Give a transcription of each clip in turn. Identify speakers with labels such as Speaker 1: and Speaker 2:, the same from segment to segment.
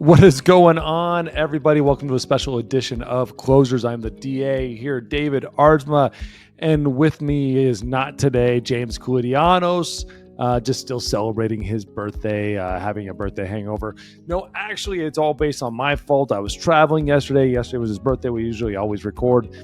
Speaker 1: What is going on, everybody? Welcome to a special edition of Closers. I'm the DA here, David Aardsma, and with me is not today James Koulidianos, just still celebrating his birthday, having a birthday hangover. No, actually, it's all based on my fault. I was traveling yesterday. Yesterday was his birthday. We usually always record,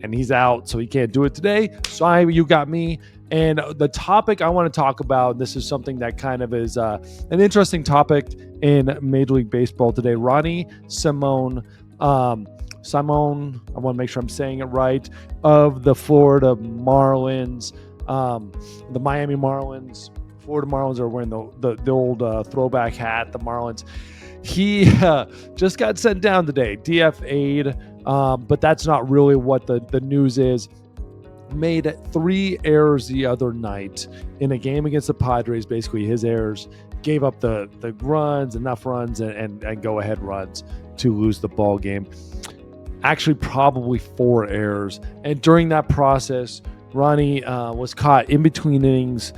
Speaker 1: and he's out, so he can't do it today. So you got me. And the topic I want to talk about, this is something that kind of is an interesting topic in Major League Baseball today. Ronny Simon, I want to make sure I'm saying it right, of the Florida Marlins, the Miami Marlins. Florida Marlins are wearing the old throwback hat, the Marlins. He just got sent down today, DFA'd, but that's not really what the news is. Made 3 errors the other night in a game against the Padres. Basically, his errors gave up the runs, enough runs, and go-ahead runs to lose the ball game. Actually, probably 4 errors. And during that process, Ronny was caught in between innings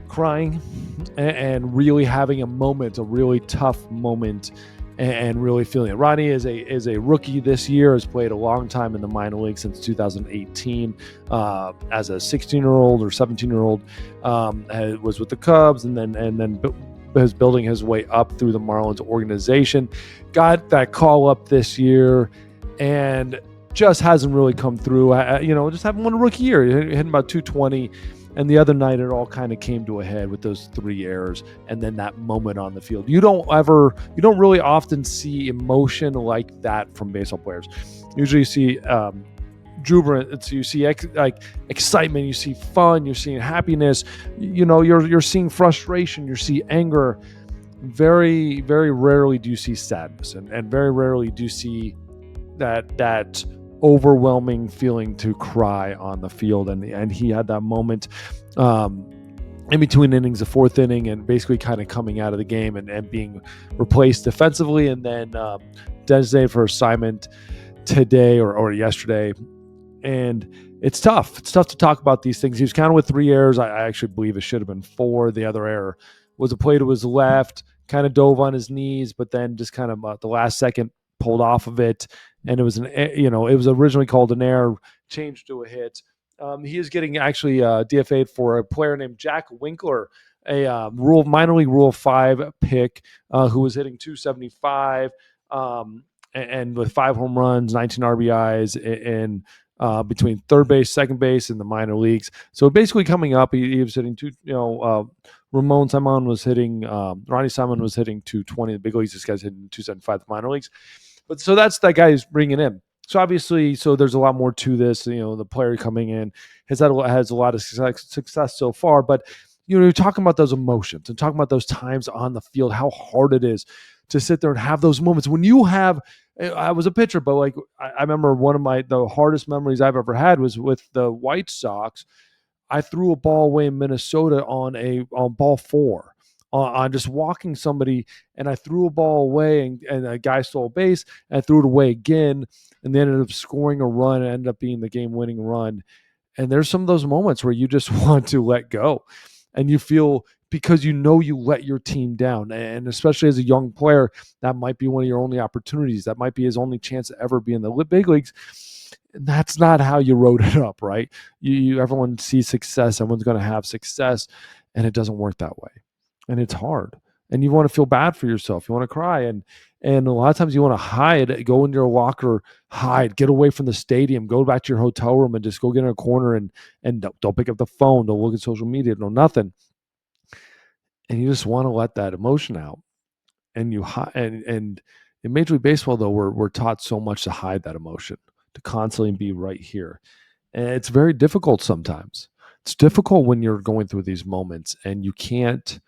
Speaker 1: crying and really having a really tough moment, and really feeling it. Ronny is a rookie this year, has played a long time in the minor league since 2018 as a 16-year-old or 17-year-old. Was with the Cubs and then was building his way up through the Marlins organization. Got that call up this year and just hasn't really come through. Just having one rookie year, hitting about 220. And the other night, it all kind of came to a head with those 3 errors and then that moment on the field. You don't really often see emotion like that from baseball players. Usually you see exuberance, you see excitement, you see fun, you're seeing happiness, you're seeing frustration, you see anger. Very, very rarely do you see sadness, and very rarely do you see that overwhelming feeling to cry on the field, and he had that moment in between innings, the 4th inning, and basically kind of coming out of the game and being replaced defensively, and then designated for assignment today or yesterday. And it's tough to talk about these things. He was counted with 3 errors. I actually believe it should have been 4. The other error was a play to his left, kind of dove on his knees, but then just kind of at the last second pulled off of it. And it was it was originally called an error, changed to a hit. He is getting actually DFA'd for a player named Jack Winkler, a minor league Rule 5 pick who was hitting 275 and with 5 home runs, 19 RBIs in between third base, second base in the minor leagues. So basically coming up, he was hitting Ronny Simon was hitting 220 in the big leagues. This guy's hitting 275 in the minor leagues. But so that's that guy who's bringing in. So obviously, there's a lot more to this. The player coming in has a lot of success so far. But you're talking about those emotions and talking about those times on the field, how hard it is to sit there and have those moments when you have. I was a pitcher, but I remember one of the hardest memories I've ever had was with the White Sox. I threw a ball away in Minnesota on ball 4. On just walking somebody, and I threw a ball away, and a guy stole a base, and I threw it away again, and they ended up scoring a run, and ended up being the game-winning run. And there's some of those moments where you just want to let go, and you feel, because you let your team down, and especially as a young player, that might be one of your only opportunities. That might be his only chance to ever be in the big leagues. And that's not how you wrote it up, right? Everyone sees success. Everyone's going to have success, and it doesn't work that way. And it's hard, and you want to feel bad for yourself. You want to cry, and a lot of times you want to hide, go in your locker, hide, get away from the stadium, go back to your hotel room, and just go get in a corner and don't pick up the phone, don't look at social media, no nothing. And you just want to let that emotion out. And and in Major League Baseball, though, we're taught so much to hide that emotion, to constantly be right here, and it's very difficult sometimes. It's difficult when you're going through these moments and you can't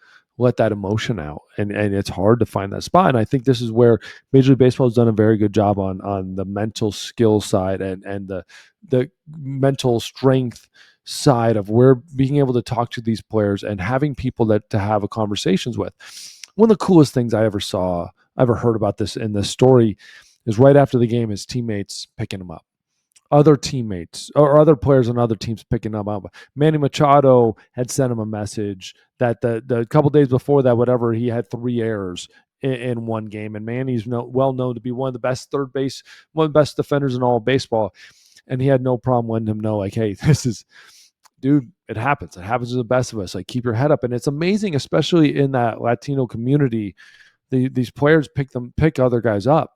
Speaker 1: let that emotion out, and it's hard to find that spot. And I think this is where Major League Baseball has done a very good job on the mental skill side and the mental strength side of where being able to talk to these players and having people to have a conversations with. One of the coolest things I ever heard about this in this story is right after the game, his teammates picking him up. Other teammates or other players on other teams picking them up. Manny Machado had sent him a message that the couple days before that, he had 3 errors in one game. And Manny's well known to be one of the best third base, one of the best defenders in all of baseball. And he had no problem letting him know, like, hey, this is, dude, it happens. It happens to the best of us. Like, keep your head up. And it's amazing, especially in that Latino community, these players pick other guys up.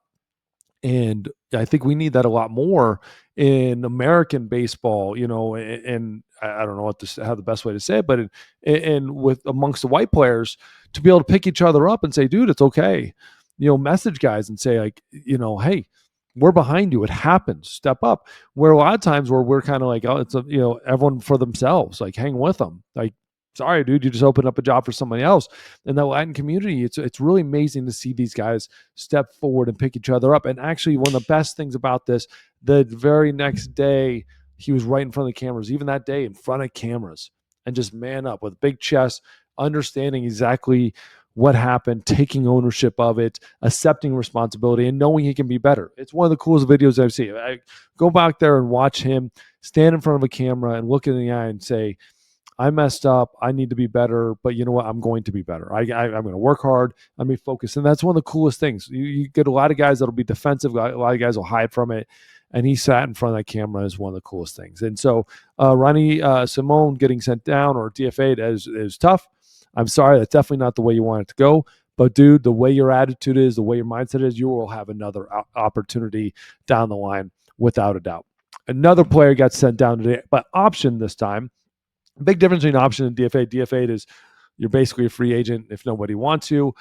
Speaker 1: And I think we need that a lot more in American baseball, and I don't know how the best way to say it, but with amongst the white players, to be able to pick each other up and say, dude, it's okay. Message guys and say, like, hey, we're behind you. It happens. Step up. Where a lot of times where we're kind of like, oh, it's everyone for themselves, like, hang with them. Like, sorry, dude, you just opened up a job for somebody else. In the Latin community, it's really amazing to see these guys step forward and pick each other up. And actually, one of the best things about this, the very next day, he was right in front of the cameras, even that day in front of cameras, and just man up with a big chest, understanding exactly what happened, taking ownership of it, accepting responsibility, and knowing he can be better. It's one of the coolest videos I've seen. I go back there and watch him stand in front of a camera and look in the eye and say, I messed up. I need to be better, but you know what? I'm going to be better. I'm going to work hard. I'm going to be focused. And that's one of the coolest things. You get a lot of guys that'll be defensive. A lot of guys will hide from it. And he sat in front of that camera is one of the coolest things. And so Ronny Simon getting sent down or DFA'd is tough. I'm sorry. That's definitely not the way you want it to go. But, dude, the way your attitude is, the way your mindset is, you will have another opportunity down the line without a doubt. Another player got sent down today, but option this time. Big difference between option and DFA. DFA is you're basically a free agent if nobody wants you.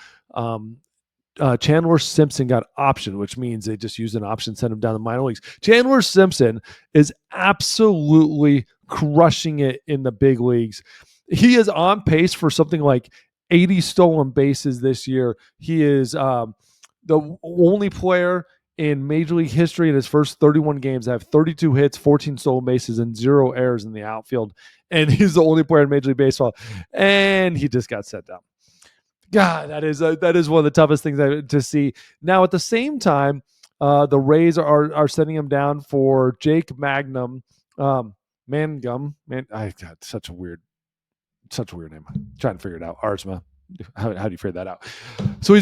Speaker 1: Chandler Simpson got option, which means they just use an option, send him down the minor leagues. Chandler Simpson is absolutely crushing it in the big leagues. He is on pace for something like 80 stolen bases this year. He is the only player in Major League history in his first 31 games have 32 hits, 14 stolen bases, and 0 errors in the outfield. And he's the only player in Major League Baseball. And he just got set down. God, that is one of the toughest things to see. Now, at the same time, the Rays are sending him down for Jake Mangum. Mangum. Man, I got such a weird name. I'm trying to figure it out. Aardsma. How do you figure that out? So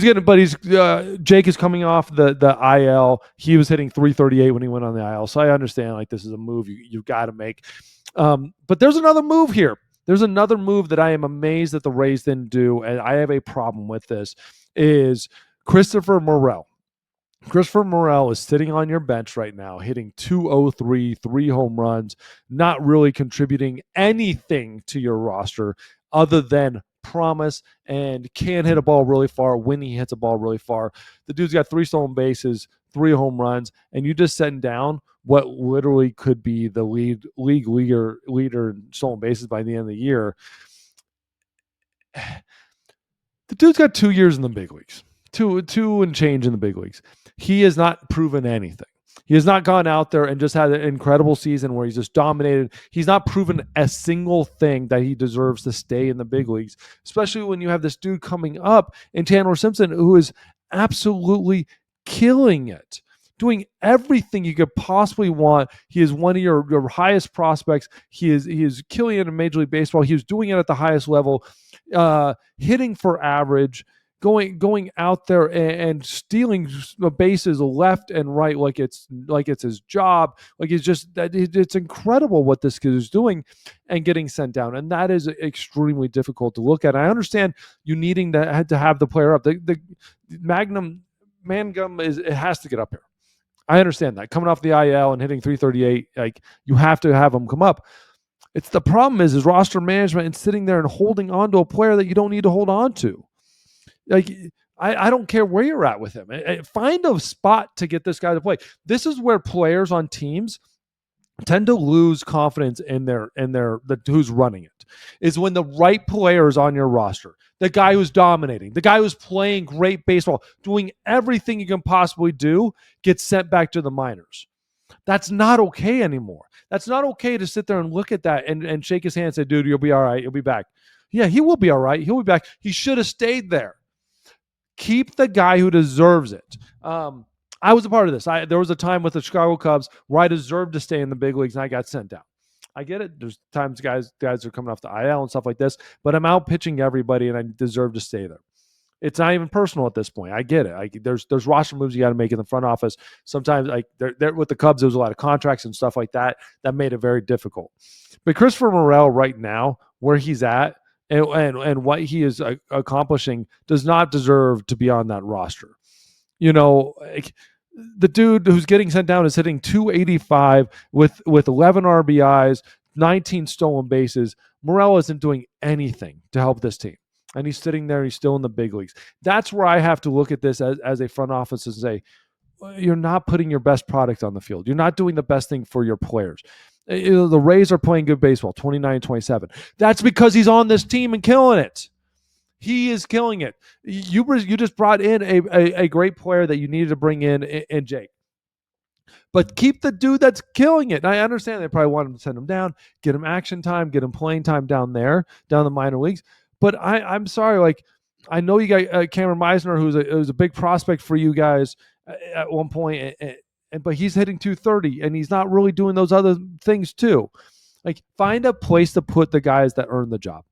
Speaker 1: Jake is coming off the IL. He was hitting 338 when he went on the IL. So I understand, like, this is a move you've got to make. But there's another move here. There's another move that I am amazed that the Rays didn't do, and I have a problem with this, is Christopher Morel. Christopher Morel is sitting on your bench right now, hitting 203, 3 home runs, not really contributing anything to your roster other than promise, and can hit a ball really far when he hits a ball really far. The dude's got 3 stolen bases, 3 home runs, and you just send down what literally could be the league leader in stolen bases by the end of the year. The dude's got 2 years in the big leagues, two and change in the big leagues. He has not proven anything. He has not gone out there and just had an incredible season where he's just dominated. He's not proven a single thing that he deserves to stay in the big leagues, especially when you have this dude coming up in Chandler Simpson, who is absolutely killing it, doing everything you could possibly want. He is one of your highest prospects. He is killing it in Major League Baseball. He was doing it at the highest level, hitting for average, going out there and stealing bases left and right like it's his job. Like, it's incredible what this kid is doing and getting sent down, and that is extremely difficult to look at. I understand you needing to have the player up. The Mangum it has to get up here. I understand that, coming off the IL and hitting 338, like, you have to have him come up. It's the problem is roster management and sitting there and holding on to a player that you don't need to hold on to. Like, I don't care where you're at with him. Find a spot to get this guy to play. This is where players on teams tend to lose confidence in who's running it, is when the right player is on your roster. The guy who's dominating, the guy who's playing great baseball, doing everything you can possibly do, gets sent back to the minors. That's not okay anymore. That's not okay to sit there and look at that and shake his hand and say, dude, you'll be all right. You'll be back. Yeah, he will be all right. He'll be back. He should have stayed there. Keep the guy who deserves it. I was a part of this. There was a time with the Chicago Cubs where I deserved to stay in the big leagues, and I got sent down. I get it. There's times guys are coming off the IL and stuff like this, but I'm out pitching everybody, and I deserve to stay there. It's not even personal at this point. I get it. There's roster moves you got to make in the front office. Sometimes, like they're with the Cubs, there was a lot of contracts and stuff like that that made it very difficult. But Christopher Morel right now, where he's at and what he is accomplishing, does not deserve to be on that roster. Like, the dude who's getting sent down is hitting 285 with 11 RBIs, 19 stolen bases. Morel isn't doing anything to help this team. And he's sitting there, he's still in the big leagues. That's where I have to look at this as a front office and say, you're not putting your best product on the field. You're not doing the best thing for your players. The Rays are playing good baseball, 29-27. That's because he's on this team and killing it. He is killing it. You just brought in a great player that you needed to bring in Jake. But keep the dude that's killing it. And I understand they probably want him to send him down, get him action time, get him playing time down there, down the minor leagues. But I'm sorry, like, I know you got Cameron Meisner, who's a big prospect for you guys at one point, but he's hitting 230, and he's not really doing those other things too. Like, find a place to put the guys that earn the job.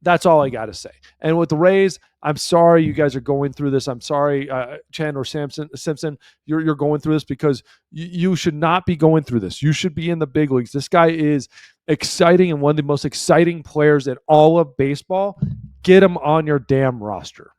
Speaker 1: That's all I got to say. And with the Rays, I'm sorry you guys are going through this. I'm sorry, Chandler Simpson, you're going through this, because you should not be going through this. You should be in the big leagues. This guy is exciting and one of the most exciting players in all of baseball. Get him on your damn roster.